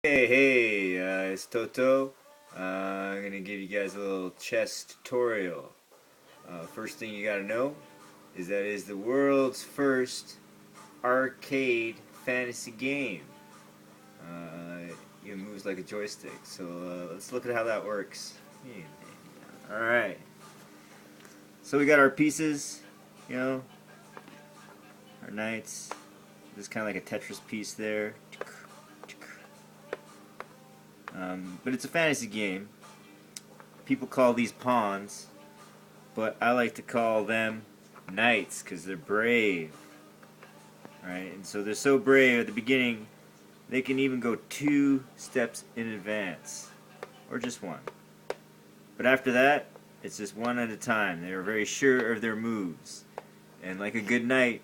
Hey, it's Toto. I'm gonna give you guys a little chess tutorial. First thing you gotta know is that it is the world's first arcade fantasy game. It moves like a joystick, so let's look at how that works. Alright, so we got our pieces, our knights. This is kind of like a Tetris piece there. But it's a fantasy game. People call these pawns, but I like to call them knights because they're brave. Right? And so they're so brave at the beginning, they can even go 2 steps in advance, or just 1. But after that, it's just 1 at a time. They're very sure of their moves. And like a good knight,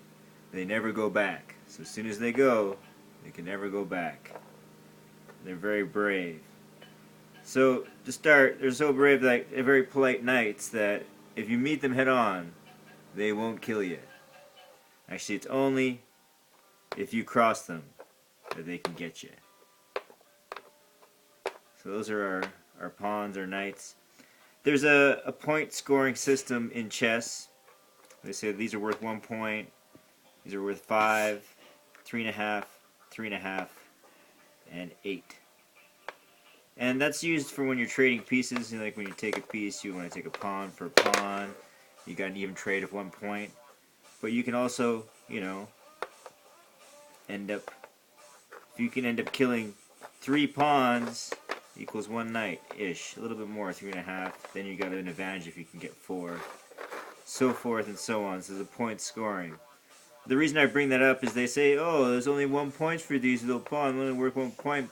they never go back. So as soon as they go, they can never go back. They're very brave. So to start, they're so brave that they're very polite knights that if you meet them head on, they won't kill you. Actually, it's only if you cross them that they can get you. So those are our pawns, our knights. There's a point scoring system in chess. They say these are worth 1 point, these are worth 5, 3.5, 3.5, and 8. And that's used for when you're trading pieces. Like when you take a piece, you want to take a pawn for a pawn. You got an even trade of 1 point. But you can also, end up, if you can end up killing 3 pawns, equals 1 knight-ish. A little bit more, 3.5. Then you got an advantage if you can get 4. So forth and so on. So there's a point scoring. The reason I bring that up is they say, oh, there's only 1 point for these little pawns, only worth 1 point.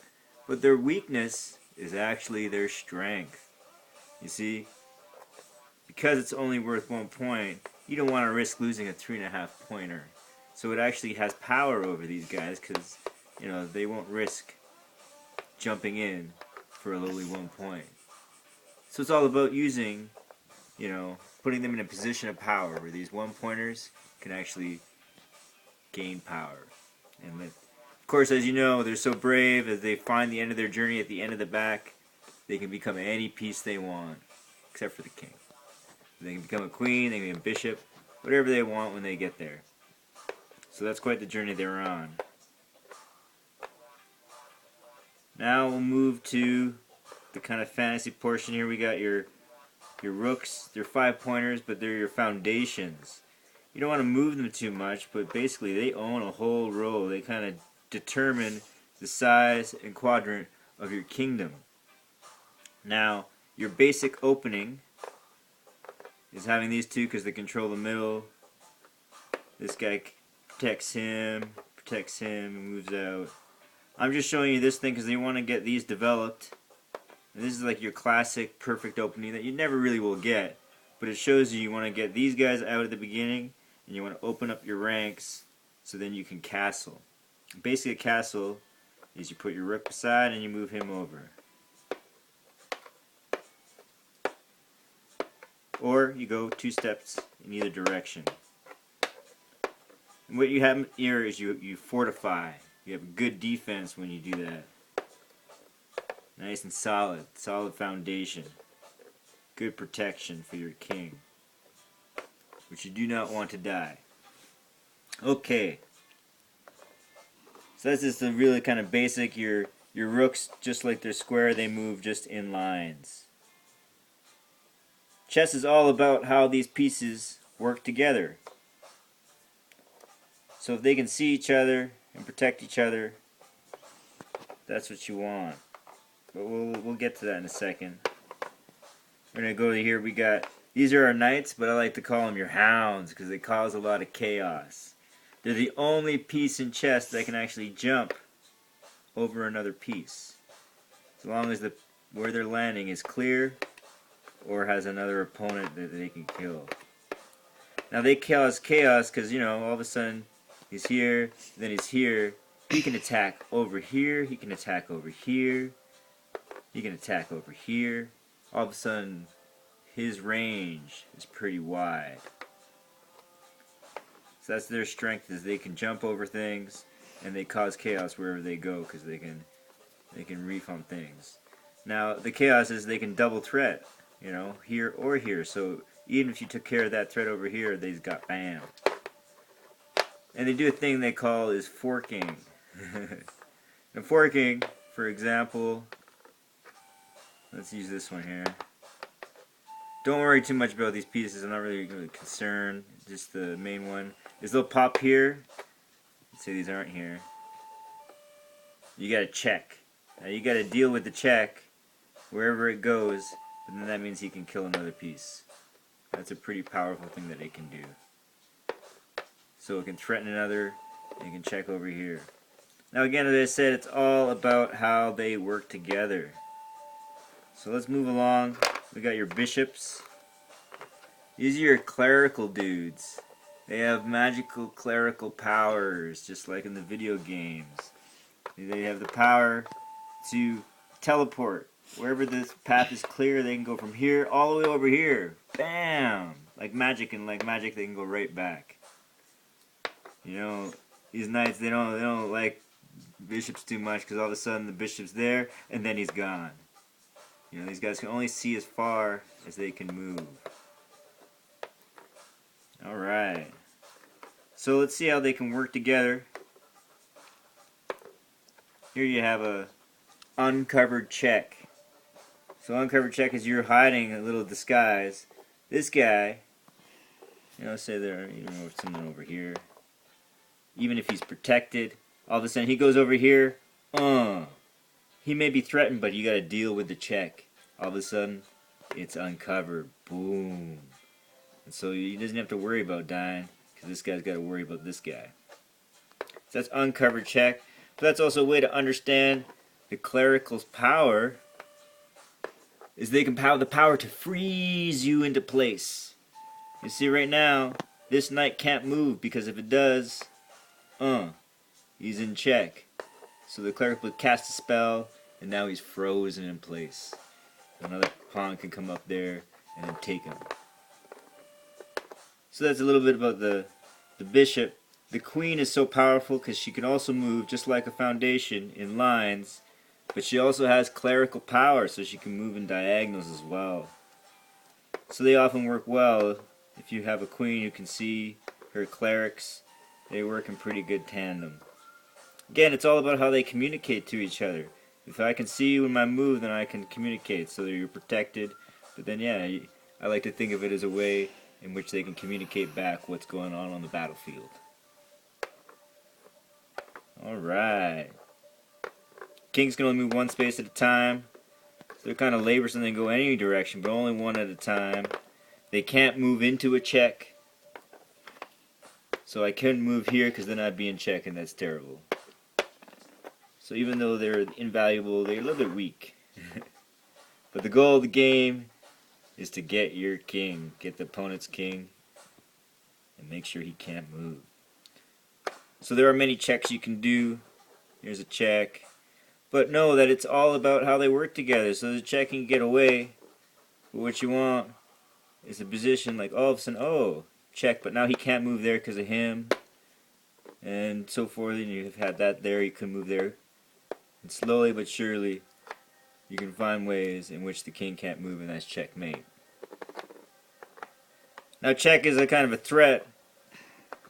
But their weakness is actually their strength. You see, because it's only worth 1 point, you don't want to risk losing a 3.5 pointer. So it actually has power over these guys because, they won't risk jumping in for a lowly 1 point. So it's all about using, putting them in a position of power where these 1 pointers can actually gain power. And of course, as you know, they're so brave as they find the end of their journey at the end of the back, they can become any piece they want, except for the king. They can become a queen, they can be a bishop, whatever they want when they get there. So that's quite the journey they're on. Now we'll move to the kind of fantasy portion here. We got your rooks. They're 5 pointers, but they're your foundations. You don't want to move them too much, but basically they own a whole row. They kind of determine the size and quadrant of your kingdom. Now, your basic opening is having these 2 because they control the middle. This guy protects him, and moves out. I'm just showing you this thing because you want to get these developed. And this is like your classic perfect opening that you never really will get. But it shows you want to get these guys out at the beginning, and you want to open up your ranks so then you can castle. Basically a castle is you put your rook beside and you move him over. Or you go 2 steps in either direction. And what you have here is you fortify. You have good defense when you do that. Nice and solid foundation. Good protection for your king, which you do not want to die. Okay. So that's just the really kind of basic. Your rooks, just like they're square, they move just in lines. Chess is all about how these pieces work together. So if they can see each other and protect each other, that's what you want. But we'll get to that in a second. We're going to go to here. We got, these are our knights, but I like to call them your hounds because they cause a lot of chaos. They're the only piece in chess that can actually jump over another piece. As long as where they're landing is clear or has another opponent that they can kill. Now they cause chaos because, all of a sudden he's here, then he's here. He can attack over here, he can attack over here, he can attack over here. All of a sudden his range is pretty wide. So that's their strength, is they can jump over things and they cause chaos wherever they go because they can They can reef on things. Now, the chaos is they can double threat, you know, here or here. So even if you took care of that threat over here, they've got bam. And they do a thing they call is forking. And forking, for example, let's use this one here. Don't worry too much about these pieces. I'm not really concerned. Just the main one is they'll pop here. Let's say these aren't here. You gotta check. Now you gotta deal with the check wherever it goes, but then that means he can kill another piece. That's a pretty powerful thing that it can do. So it can threaten another, and it can check over here. Now again, as I said, it's all about how they work together. So let's move along. We got your bishops. These are your clerical dudes. They have magical clerical powers, just like in the video games. They have the power to teleport. Wherever this path is clear, they can go from here all the way over here. Bam! Like magic, and like magic, they can go right back. You know, these knights, they don't like bishops too much, because all of a sudden the bishop's there, and then he's gone. You know, these guys can only see as far as they can move. Alright. So let's see how they can work together. Here you have a uncovered check. So uncovered check is you're hiding a little disguise. This guy, you know, say there, you know, someone over here. Even if he's protected, all of a sudden he goes over here. He may be threatened, but you gotta deal with the check. All of a sudden, it's uncovered. Boom. And so he doesn't have to worry about dying, because this guy's got to worry about this guy. So that's uncovered check. But that's also a way to understand the clerical's power, is they can have the power to freeze you into place. You see right now, this knight can't move, because if it does, he's in check. So the cleric would cast a spell, and now he's frozen in place. Another pawn can come up there and then take him. So that's a little bit about the bishop. The queen is so powerful because she can also move just like a foundation in lines, but she also has clerical power, so she can move in diagonals as well. So they often work well. If you have a queen who can see her clerics, they work in pretty good tandem. Again, it's all about how they communicate to each other. If I can see you in my move, then I can communicate so that you're protected. But then, yeah, I like to think of it as a way in which they can communicate back what's going on the battlefield. Alright. Kings can only move one space at a time. So they're kind of labors and they go any direction, but only one at a time. They can't move into a check. So I couldn't move here because then I'd be in check, and that's terrible. So even though they're invaluable, they're a little bit weak. But the goal of the game is to get your king, get the opponent's king, and make sure he can't move. So there are many checks you can do. Here's a check. But know that it's all about how they work together. So the check can get away, but what you want is a position like all of a sudden, oh, check, but now he can't move there because of him, and so forth, and you've had that there, you can move there. And slowly but surely, you can find ways in which the king can't move, and that's checkmate. Now check is a kind of a threat,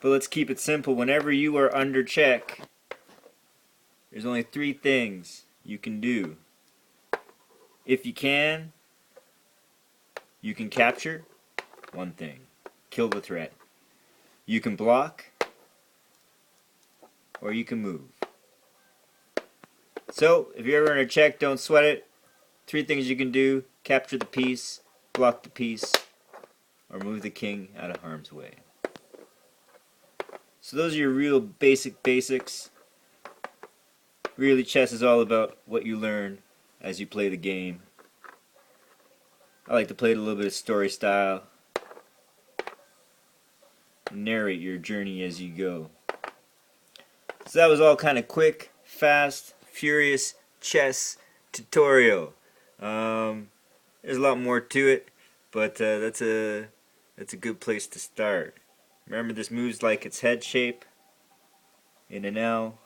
but let's keep it simple. Whenever you are under check, there's only 3 things you can do. If you can capture 1 thing. Kill the threat. You can block, or you can move. So, if you're ever in a check, don't sweat it. 3 things you can do: capture the piece, block the piece, or move the king out of harm's way. So those are your real basics. Really, chess is all about what you learn as you play the game. I like to play it a little bit of story style. Narrate your journey as you go. So that was all kind of quick, fast, furious chess tutorial. There's a lot more to it, but that's a good place to start. Remember, this moves like its head shape in an L,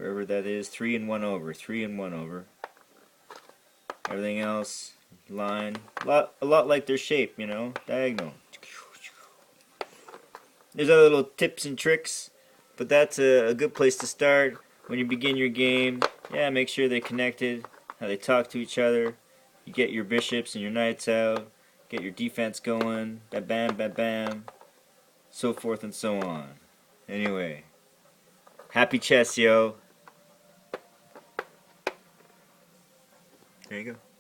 wherever that is, 3 and 1 over, 3 and 1 over. Everything else, line, a lot like their shape, you know, diagonal. There's other little tips and tricks, but that's a good place to start when you begin your game. Yeah, make sure they're connected, how they talk to each other. You get your bishops and your knights out, get your defense going, bam, bam, bam, bam, so forth and so on. Anyway, happy chess, yo. There you go.